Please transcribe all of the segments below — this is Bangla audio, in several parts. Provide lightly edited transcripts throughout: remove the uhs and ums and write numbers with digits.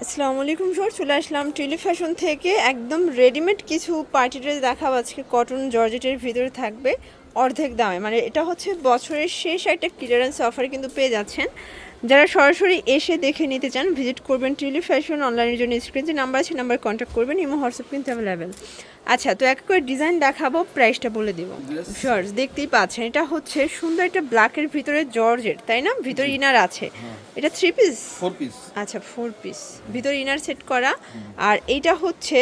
আসসালামু আলাইকুম স্যার, চলে আসলাম টিলি ফ্যাশন থেকে। একদম রেডিমেড কিছু পার্টি ড্রেস দেখাবো আজকে। কটন জর্জেটের ভিতরে থাকবে অর্ধেক দামে, মানে এটা হচ্ছে বছরের শেষ একটা ক্লিয়ারেন্স অফার কিন্তু পেয়ে যাচ্ছেন। যারা সরাসরি এসে দেখে নিতে চান ভিজিট করবেন টিলি ফ্যাশন। অনলাইনের জন্য স্ক্রিন যে নাম্বার আছে নাম্বার কন্ট্যাক্ট করবেন, ইমো হোয়াটসঅ্যাপ কিন্তু অ্যাভেলেবেল। আচ্ছা, তো এক করে ডিজাইন দেখাবো, প্রাইসটা বলে দিব। শর্টস দেখতেই পাচ্ছেন, এটা হচ্ছে সুন্দর একটা ব্ল্যাকের ভিতরে জর্জেট, তাই না? ভিতরে ইনার আছে। এটা 3 পিস, 4 পিস। আচ্ছা 4 পিস, ভিতরে ইনার সেট করা। আর এইটা হচ্ছে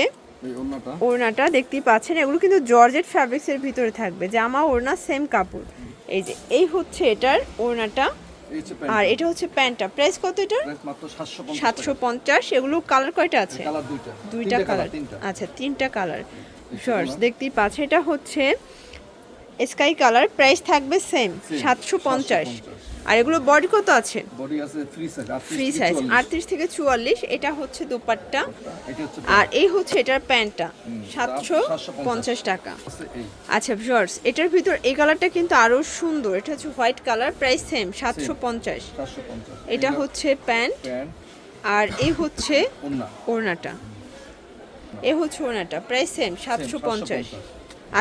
এই ওড়নাটা ওড়নাটা দেখতেই পাচ্ছেন, এগুলো কিন্তু জর্জেট ফ্যাব্রিক্সের ভিতরে থাকবে, জামা ওড়না সেম কাপড়। এই যে এই হচ্ছে এটার ওড়নাটা, এই হচ্ছে প্যান্ট। আর এটা হচ্ছে প্যান্টটা। প্রাইস কত এটার? প্রাইস মাত্র 750 750। এগুলো কালার কয়টা আছে? কালার দুইটা। দুইটা কালার, তিনটা। আচ্ছা তিনটা কালার। শর্টস দেখতেই পাচ্ছেন, এটা হচ্ছে স্কাই কালার। প্রাইস থাকবে সেম 750। আর এগুলো বডি কত আছে? বডি আছে ফ্রি সাইজ, ফ্রি সাইজ 38 থেকে 44। এটা হচ্ছে দোপাট্টা, এটা হচ্ছে আর এই হচ্ছে এটার প্যান্টটা 750 টাকা। এই আচ্ছা ভিউয়ার্স, এটার ভিতর এই কালারটা কিন্তু আরো সুন্দর, এটা হচ্ছে হোয়াইট কালার। Price same 750। 750। এটা হচ্ছে প্যান্ট, প্যান্ট আর এই হচ্ছে ওড়না। ওড়নাটা, এই হচ্ছে ওড়নাটা। Price same 750।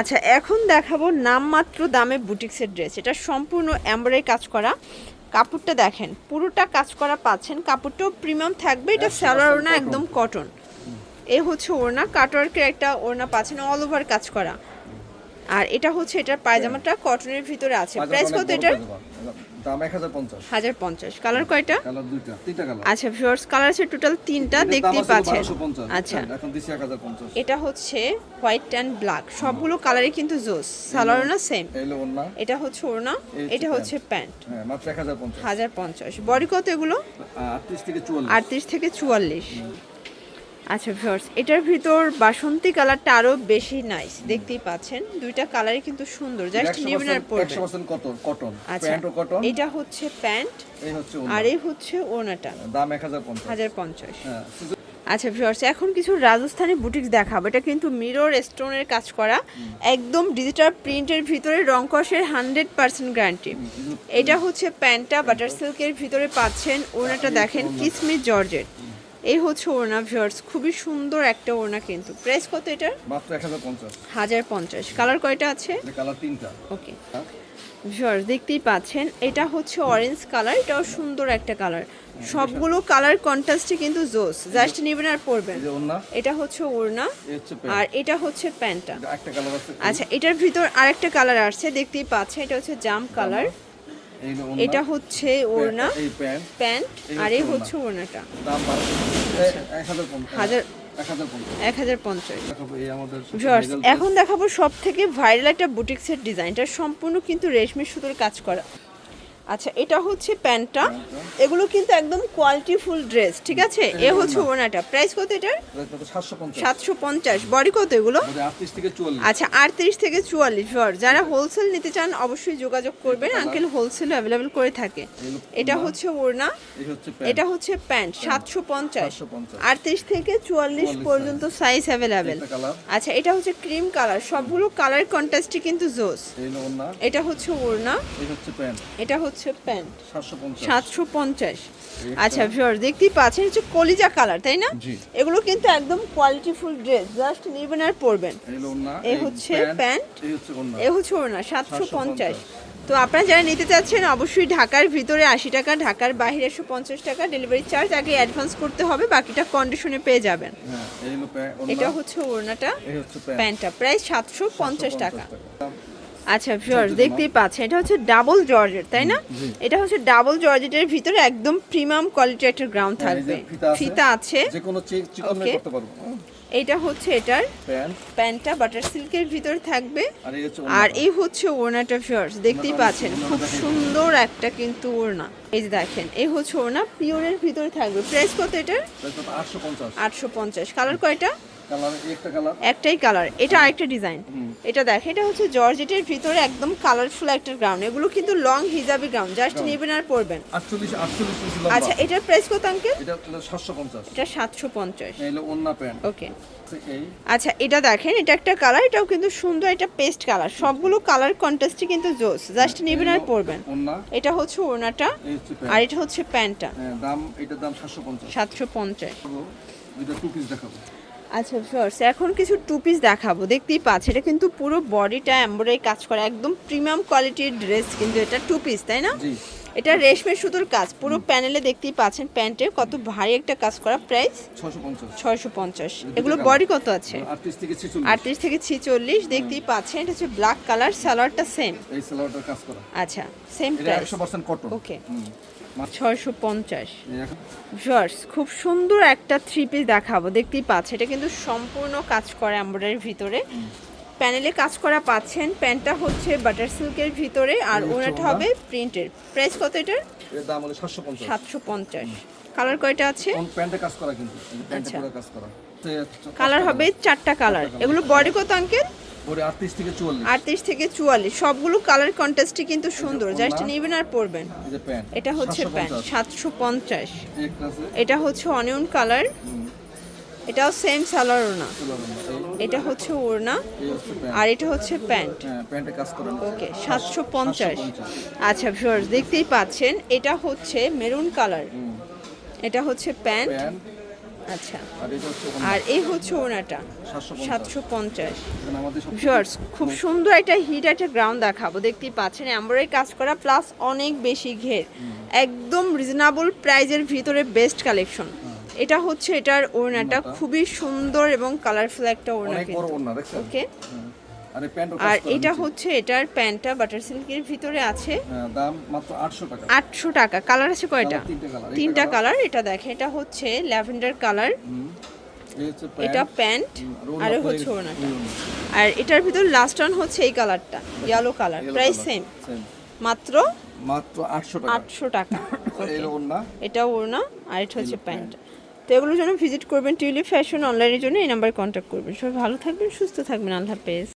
আচ্ছা, এখন দেখাবো নামমাত্র দামে বুটিক্সের ড্রেস। এটা সম্পূর্ণ এমব্রয়ডারি কাজ করা। কাপড়টা দেখেন, পুরোটা কাজ করা পাচ্ছেন। কাপড়টাও প্রিমিয়াম থাকবে। এটা সালোয়ার ওড়না একদম কটন। এই হচ্ছে ওড়না, কাটওয়ার্কের একটা ওড়না পাচ্ছেন, অল ওভার কাজ করা। আর এটা হচ্ছে এটার পায়জামাটা কটনের ভিতরে আছে। প্রাইস কত এটার? দাম 1050। 1050। কালার কয়টা? কালার দুইটা, তিনটা কালার। আচ্ছা ভিউয়ার্স, কালার আছে টোটাল তিনটা, দেখতেই পাচ্ছেন। আচ্ছা, এখন দিছি 1050। এটা হচ্ছে হোয়াইট অ্যান্ড ব্ল্যাক, সবগুলো কালারই কিন্তু জোস। সালোয়ার না সেম। এইলো ওড়না। এটা হচ্ছে ওড়না, এটা হচ্ছে প্যান্ট। হ্যাঁ, মাত্র 1050। 1050। বডি কত এগুলো? 38 থেকে 44। 38 থেকে 44। আচ্ছা ভিউয়ার্স, এটার ভিতর বাসন্তী কালারটা আরো বেশি নাইস, দেখতেই পাচ্ছেন। দুইটা কালারই কিন্তু সুন্দর, জাস্ট নিবেন আর পরবেন। 100% কটন। আচ্ছা, প্যান্ট ও কটন। এটা হচ্ছে প্যান্ট, এই হচ্ছে ওড়না। আর এই হচ্ছে ওড়নাটা। দাম 1050। 1050। হ্যাঁ। আচ্ছা ভিউয়ার্স, এখন কিছু রাজস্থানি বুটিক্স দেখাবো। এটা কিন্তু মিরর স্টোনের কাজ করা, একদম ডিজিটাল প্রিন্টের ভিতরে, রং কষের 100% গ্যারান্টি। এটা হচ্ছে প্যান্টটা, বাটার সিল্কের ভিতরে পাচ্ছেন। ওড়নাটা দেখেন কিসমিস জর্জেট। এই হচ্ছে ওড়না ভিউয়ার্স, খুবই সুন্দর একটা ওড়না কিন্তু। প্রাইস কত এটার? মাত্র 1050। 1050। কালার কয়টা আছে? এটা কালার তিনটা। ওকে ভিউয়ার্স, দেখতেই পাচ্ছেন, এটা হচ্ছে অরেঞ্জ কালার। এটাও সুন্দর একটা কালার। সবগুলো কালার কন্ট্রাস্টে কিন্তু জোস, জাস্ট নেবেন আর পরবেন। এই যে ওড়না। এটা হচ্ছে ওড়না, এই হচ্ছে আর প্যান্ট। এটা হচ্ছে প্যান্টটা। এটা একটা কালার আছে। আচ্ছা, এটার ভিতর আরেকটা কালার আসছে, দেখতেই পাচ্ছেন। এটা হচ্ছে জাম কালার। এই যে ওড়না। এটা হচ্ছে ওড়না, এই প্যান্ট। প্যান্ট, এই আর এই হচ্ছে হচ্ছে ওড়নাটা। দাম 1050। 1050। দেখাবো এই আমাদের ভিউয়ার্স, এখন দেখাবো সব থেকে ভাইরাল একটা বুটিক্সের ডিজাইন। এটা সম্পূর্ণ কিন্তু রেশমি সুতোর কাজ করা। আচ্ছা, এটা হচ্ছে প্যান্টটা। এগুলো কিন্তু একদম কোয়ালিটি ফুল ড্রেস, ঠিক আছে? এ হচ্ছে ওড়নাটা। প্রাইস কত এটার? 750। 750। বডি কত এগুলো? 38 থেকে 44। আচ্ছা, 38 থেকে 44। ভিউয়ার, যারা হোলসেল নিতে চান অবশ্যই যোগাযোগ করবেন, আঙ্কেল হোলসেল অ্যাভেলেবেল করে থাকে। এটা হচ্ছে ওড়না, এই হচ্ছে প্যান্ট। এটা হচ্ছে প্যান্ট। 750। 750। 38 থেকে 44 পর্যন্ত সাইজ অ্যাভেলেবেল। একটা কালার। আচ্ছা, এটা হচ্ছে ক্রিম কালার। সবগুলো কালার কন্ট্রাস্টে কিন্তু জোস। এই হলো ওড়না। এটা হচ্ছে ওড়না, এই হচ্ছে প্যান্ট। এটা হচ্ছে প্যান্ট। 750। 750। আচ্ছা ভিউয়ার, দেখতেই পাচ্ছেন হচ্ছে কলিজা কালার, তাই না? জি। এগুলো কিন্তু একদম কোয়ালিটি ফুল ড্রেস, জাস্ট নেবেন আর পরবেন। এই হলো ওড়না। এই হচ্ছে প্যান্ট, এই হচ্ছে ওড়না। এই হচ্ছে ওড়না। 750। তো আপনারা যারা নিতে চাচ্ছেন অবশ্যই ঢাকার ভিতরে 80 টাকা, ঢাকার বাইরে 150 টাকা ডেলিভারি চার্জ আগে অ্যাডভান্স করতে হবে, বাকিটা কন্ডিশনে পেয়ে যাবেন। হ্যাঁ, এই হলো ওড়না। এটা হচ্ছে ওড়নাটা, এই হচ্ছে প্যান্ট। প্যান্টটা। প্রাইস 750 টাকা। দাম আচ্ছা ভিউয়ার্স, দেখতেই পাচ্ছেন, এটা হচ্ছে ডাবল জর্জেট, তাই না? এটা হচ্ছে ডাবল জর্জেটের ভিতরে একদম প্রিমিয়াম কোয়ালিটির একটা গ্রাউন্ড থাকবে, ফিতা আছে। যে কোনো চিকন Okay. করতে পারবো। এটা হচ্ছে এটার প্যান্ট। প্যান্টটা বাটার সিল্কের ভিতরে থাকবে, আর এই হচ্ছে আর ওড়না। এই হচ্ছে ওড়নাটা। ভিউয়ার্স, দেখতেই পাচ্ছেন খুব সুন্দর একটা কিন্তু ওড়না। এই যে দেখেন, এই হচ্ছে ওড়না, পিওরের ভিতরে থাকবে। প্রাইস কত এটার? 850। 850। কালার কয়টা? কালার একটা কালার। একটাই কালার। এটা আরেকটা ডিজাইন। এটা দেখেন, এটা হচ্ছে জর্জেটের ভিতরে একদম কালারফুল একটা গ্রাউন্ড। এগুলো কিন্তু লং হিজাবি গ্রাউন্ড, জাস্ট নেবেন আর পরবেন। 48 ইঞ্চি লম্বা। আচ্ছা, এটার প্রাইস কত আঙ্কেল? এটা 750। এটা 750। এই হলো ওড়না প্যান্ট। ওকে, এই আচ্ছা এটা দেখেন, এটা একটা কালার, এটাও কিন্তু সুন্দর, এটা পেস্ট কালার, সবগুলো কালার কন্ট্রাস্টই কিন্তু জোস, জাস্ট নেবেন আর পরবেন। ওন্না, এটা হচ্ছে ওড়নাটা এই হচ্ছে প্যান্ট। আর এটা হচ্ছে প্যান্টটা। দাম, এটার দাম 750। 750। দুইটা টু পিস দেখাবো। আচ্ছা ফার্স্ট এখন কিছু টু পিস দেখাবো, দেখতেই পাচ্ছি এটা কিন্তু পুরো বডিটা এমব্রয়ডারি কাজ করা, একদম প্রিমিয়াম কোয়ালিটির ড্রেস কিন্তু এটা টু পিস, তাই না? জি, এটা রেশমের সুতোর কাজ, পুরো প্যানেলে দেখতেই পাচ্ছেন, প্যান্টে কত ভারী একটা কাজ করা, প্রাইস 650। 650। এগুলো বডি কত আছে? 38 থেকে 46। 38 থেকে 46, দেখতেই পাচ্ছেন এটা হচ্ছে ব্ল্যাক কালার, সালোয়ারটা সেম। এই সালোয়ারটার কাজ করা। আচ্ছা সেম এটা প্রাইস 100% কটন। ওকে। হুম। 650। এই এখন ভিউয়ার্স খুব সুন্দর একটা থ্রি পিস দেখাবো, দেখতেই পাচ্ছেন এটা কিন্তু সম্পূর্ণ কাজ করা এমব্রয়ডারির ভিতরে, প্যানেলে কাজ করা পাচ্ছেন। প্যান্টটা হচ্ছে বাটার সিল্কের ভিতরে আর এই হচ্ছে ওনাটা ওড়না। হবে প্রিন্টের। প্রাইস কত এটার? এর দাম হলো 750। 750। কালার কয়টা আছে? কোন প্যান্টে কাজ করা, কিন্তু এই প্যান্টে আচ্ছা। পুরো কাজ করা। কালার হবে 4টা কালার। এগুলো বডি কত আঙ্কেল? পরে 38 থেকে 44। 38 থেকে 44, সবগুলো কালার কন্ট্রাস্টই কিন্তু সুন্দর, ওড়না। জাস্ট নেবেন আর পরবেন। এই যে প্যান্ট, এটা হচ্ছে প্যান্ট 750। এই একটা আছে। এটা হচ্ছে অনিয়ন কালার, এটাও সেম সালোয়ার ওড়না। এটা হচ্ছে ওড়না এই হচ্ছে প্যান্ট। আর এটা হচ্ছে প্যান্ট। হ্যাঁ, প্যান্টে কাজ করা। ওকে 750। আচ্ছা ভিউয়ার্স দেখতেই পাচ্ছেন এটা হচ্ছে মেরুন কালার, এটা হচ্ছে প্যান্ট। প্যান্ট আচ্ছা আর এটা হচ্ছে আর এই হচ্ছে ওড়নাটা 750। 750। এখানে আমাদের সব ভিউয়ার্স খুব সুন্দর একটা হিট একটা গ্রাউন্ড দেখাবো, দেখতেই পাচ্ছেন এমব্রয়ডারি কাজ করা প্লাস অনেক বেশি ঘের, একদম রিজনেবল প্রাইজের ভিতরে বেস্ট কালেকশন। এটা হচ্ছে এটার ওড়নাটা, খুবই সুন্দর এবং কালারফুল একটা ওড়না অনেক বড় কিন্তু। ওড়না দেখছেন। ওকে আর এই প্যান্টও আর কাজ করা। এটা হচ্ছে এটার প্যান্টটা বাটার সিল্কের ভিতরে আছে, দাম মাত্র 800 টাকা। 800 টাকা। কালার আছে কয়টা? তিনটা কালার। তিনটা কালার। এটা দেখেন এটা হচ্ছে ল্যাভেন্ডার কালার, এই হচ্ছে এটা প্যান্ট। প্যান্ট আর হচ্ছে ওড়নাটা। আর এটার ভিতর লাস্ট ওয়ান হচ্ছে এই কালারটা, ইয়েলো কালার। প্রাইস সেম, মাত্র মাত্র 800 টাকা। 800 টাকা। এই ওড়না। এটা ওড়না আর এটা হচ্ছে প্যান্ট। তো এগুলোর জন্য ভিজিট করবেন টিউলিপ ফ্যাশন অনলাইনের জন্য, এই নাম্বারে কন্ট্যাক্ট করবেন। সবাই ভালো থাকবেন, সুস্থ থাকবেন, আল্লাহ হাফেজ।